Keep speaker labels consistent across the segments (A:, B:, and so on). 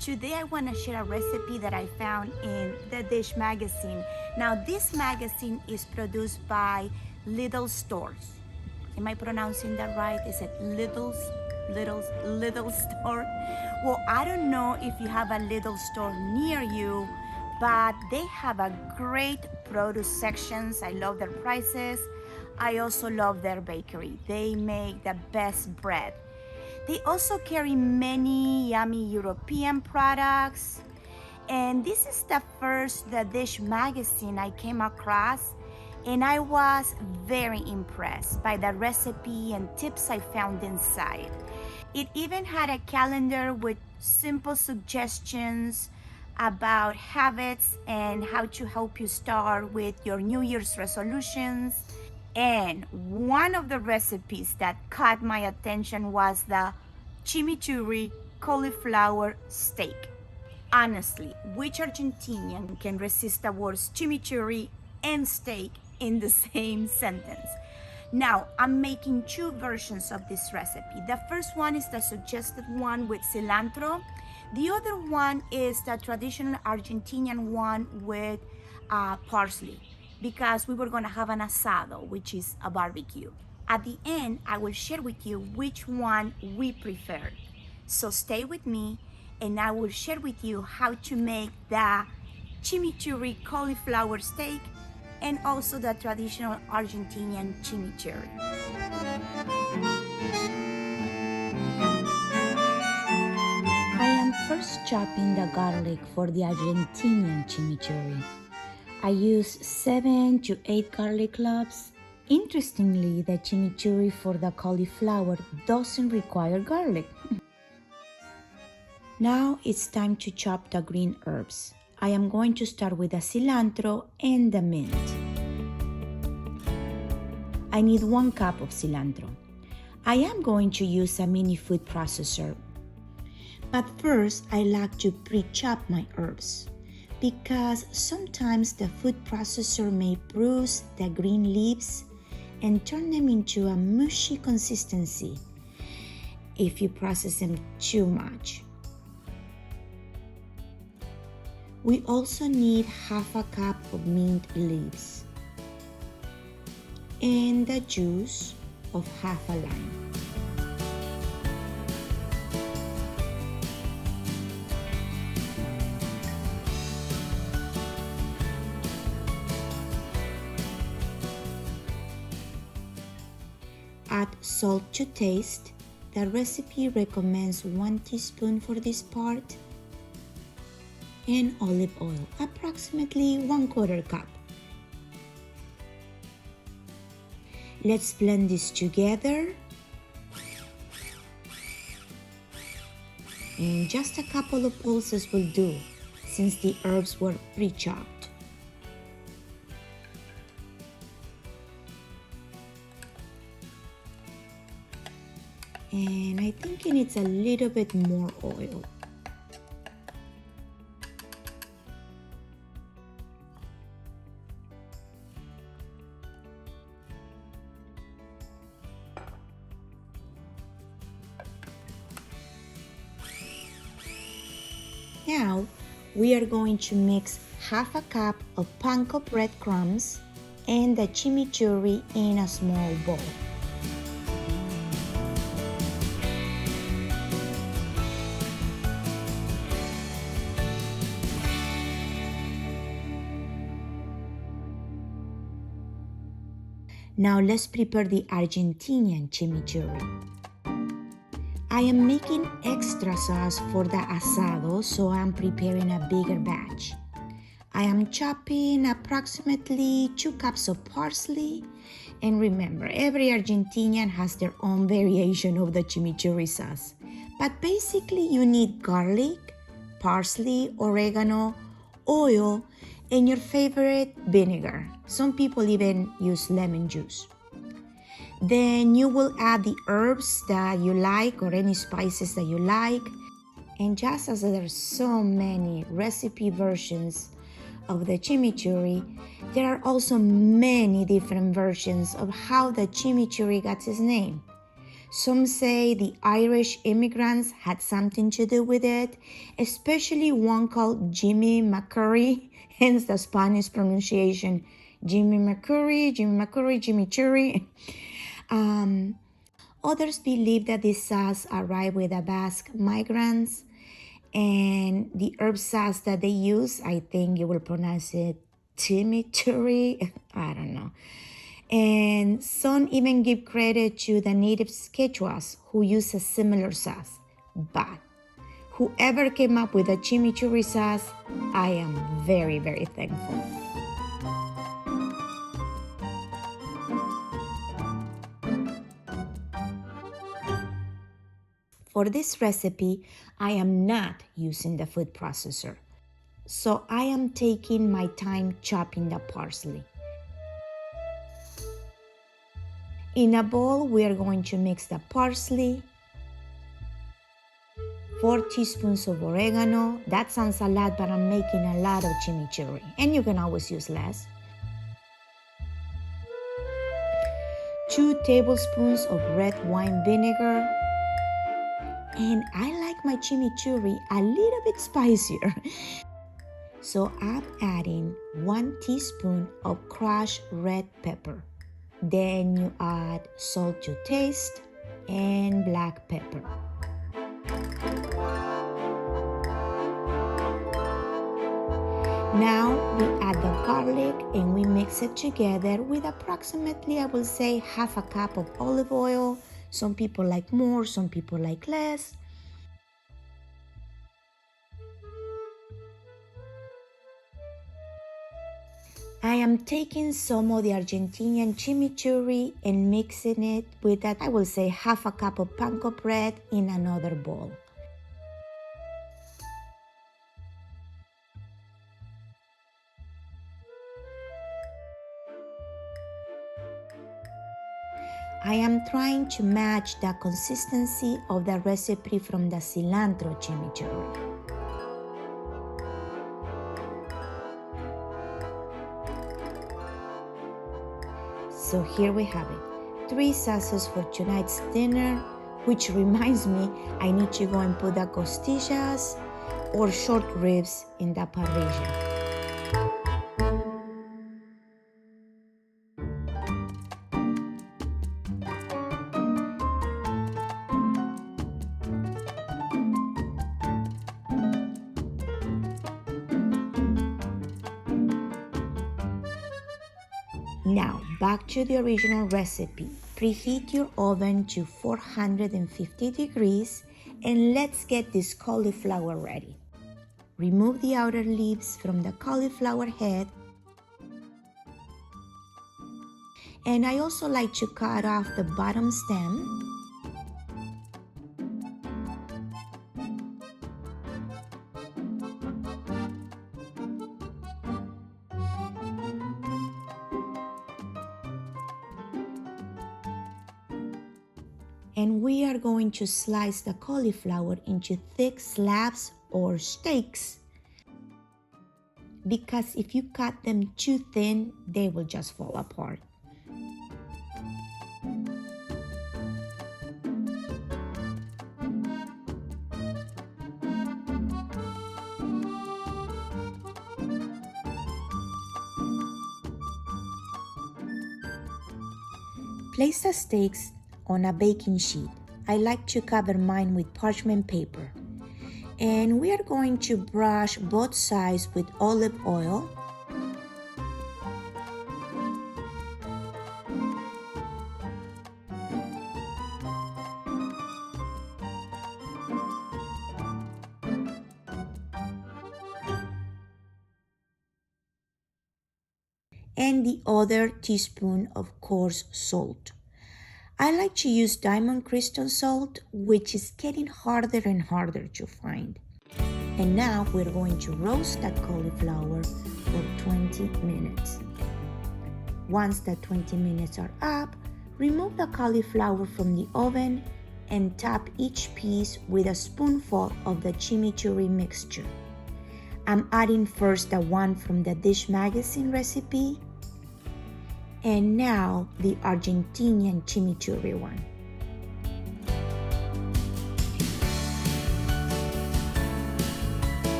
A: Today I want to share a recipe that I found in the Dish magazine. Now this magazine is produced by Lidl stores. Am I pronouncing that right? Is it Lidl store? Well, I don't know if you have a Lidl store near you, but they have a great produce sections. I love their prices. I also love their bakery. They make the best bread. They also carry many yummy European products. And this is the first The Dish magazine I came across, and I was very impressed by the recipe and tips I found inside. It even had a calendar with simple suggestions about habits and how to help you start with your New Year's resolutions. And one of the recipes that caught my attention was the chimichurri cauliflower steak. Honestly, which Argentinian can resist the words chimichurri and steak in the same sentence? Now, I'm making two versions of this recipe. The first one is the suggested one with cilantro. The other one is the traditional Argentinian one with parsley, because we were gonna have an asado, which is a barbecue. At the end, I will share with you which one we prefer. So stay with me and I will share with you how to make the chimichurri cauliflower steak and also the traditional Argentinian chimichurri. I am first chopping the garlic for the Argentinian chimichurri. I use 7 to 8 garlic cloves. Interestingly, the chimichurri for the cauliflower doesn't require garlic. Now it's time to chop the green herbs. I am going to start with the cilantro and the mint. I need 1 cup of cilantro. I am going to use a mini food processor. But first, I like to pre-chop my herbs, because sometimes the food processor may bruise the green leaves and turn them into a mushy consistency if you process them too much. We also need half a cup of mint leaves and the juice of half a lime. Add salt to taste. The recipe recommends 1 teaspoon for this part. And olive oil, approximately 1/4 cup. Let's blend this together. And just a couple of pulses will do, since the herbs were pre-chopped. And I think it needs a little bit more oil. Now, we are going to mix half a cup of panko breadcrumbs and the chimichurri in a small bowl. Now let's prepare the Argentinian chimichurri. I am making extra sauce for the asado, so I'm preparing a bigger batch. I am chopping approximately 2 cups of parsley. And remember, every Argentinian has their own variation of the chimichurri sauce. But basically you need garlic, parsley, oregano, oil, and your favorite vinegar. Some people even use lemon juice. Then you will add the herbs that you like or any spices that you like. And just as there's so many recipe versions of the chimichurri, there are also many different versions of how the chimichurri got its name. Some say the Irish immigrants had something to do with it, especially one called Jimmy McCurry, hence the Spanish pronunciation. Jimmy McCurry, Chimichurri. Others believe that this sauce arrived with the Basque migrants, and the herb sauce that they use, I think you will pronounce it chimichurri. I don't know. And some even give credit to the native Quechuas who use a similar sauce. But whoever came up with a chimichurri sauce, I am very, very thankful. For this recipe, I am not using the food processor. So I am taking my time chopping the parsley. In a bowl, we are going to mix the parsley, 4 teaspoons of oregano. That sounds a lot, but I'm making a lot of chimichurri, and you can always use less. 2 tablespoons of red wine vinegar. And I like my chimichurri a little bit spicier. So I'm adding 1 teaspoon of crushed red pepper. Then you add salt to taste and black pepper. Now we add the garlic and we mix it together with approximately, I will say, half a cup of olive oil. Some people like more, some people like less. I am taking some of the Argentinian Chimichurri and mixing it with that, I will say, half a cup of panko bread in another bowl. I am trying to match the consistency of the recipe from the cilantro chimichurri. So here we have it, 3 sauces for tonight's dinner, which reminds me I need to go and put the costillas or short ribs in the parrilla. Now, back to the original recipe. Preheat your oven to 450 degrees and let's get this cauliflower ready. Remove the outer leaves from the cauliflower head. And I also like to cut off the bottom stem. And we are going to slice the cauliflower into thick slabs or steaks, because if you cut them too thin, they will just fall apart. Place the steaks on a baking sheet. I like to cover mine with parchment paper. And we are going to brush both sides with olive oil. And the other teaspoon of coarse salt. I like to use diamond crystal salt, which is getting harder and harder to find. And now we're going to roast that cauliflower for 20 minutes. Once the 20 minutes are up, remove the cauliflower from the oven and top each piece with a spoonful of the chimichurri mixture. I'm adding first the one from the Dish Magazine recipe, and now the Argentinian Chimichurri one.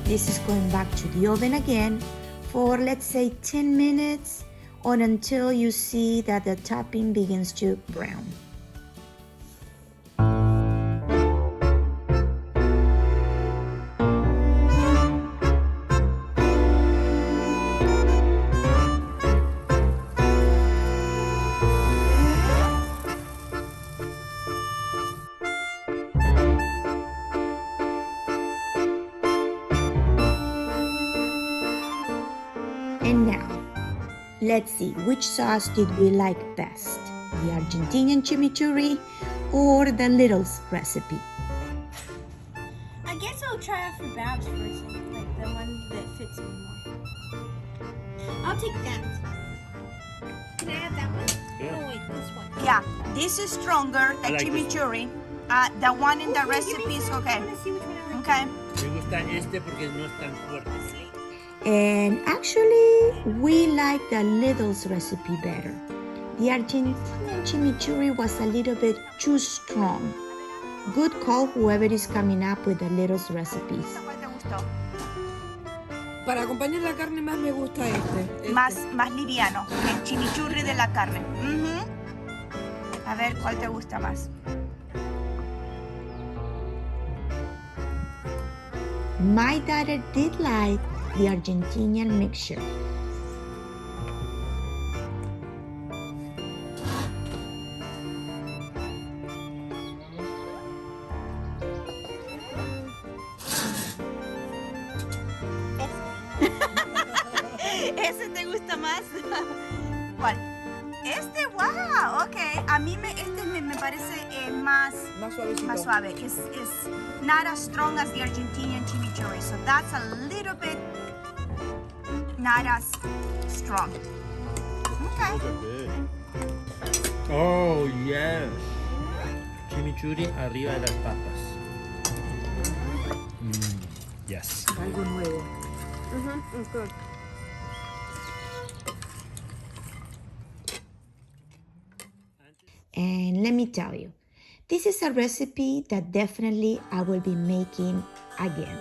A: This is going back to the oven again for, let's say, 10 minutes or until you see that the topping begins to brown. And now, let's see, which sauce did we like best? The Argentinian Chimichurri or the Lidl's recipe?
B: I guess I'll try out for Babs first, like the one that fits me more. I'll take that. Can I have that one?
C: Yeah.
B: Oh wait, this one.
A: Yeah, this is stronger, the
C: I like this
A: chimichurri. The one in the recipe is okay.
B: I want to see which one I like.
A: Okay.
C: Me gusta este porque no es tan fuerte.
A: And actually, we like the Lidl's recipe better. The Argentinian chimichurri was a little bit too strong. Good call, whoever is coming up with the Lidl's recipes. ¿Cuál te gustó?
D: Para acompañar la carne más me gusta este.
A: Más liviano, el chimichurri de la carne. A ver, ¿cuál te gusta más? My daughter did like the Argentinian mixture. ¿Ese te gusta más? ¿Cuál? Este, wow, ok. A mí este me parece más
D: suavecito.
A: más suave. It's not as strong as the Argentinian chimichurri, so that's a little bit not as strong. Okay.
C: Those are good. Oh, yes. Chimichurri arriba de las papas. Yes.
D: Algo nuevo. It's good.
A: And let me tell you, this is a recipe that definitely I will be making again.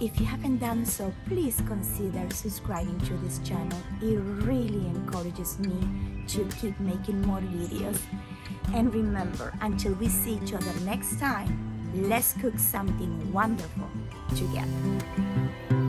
A: If you haven't done so, please consider subscribing to this channel. It really encourages me to keep making more videos. And remember, until we see each other next time, let's cook something wonderful together.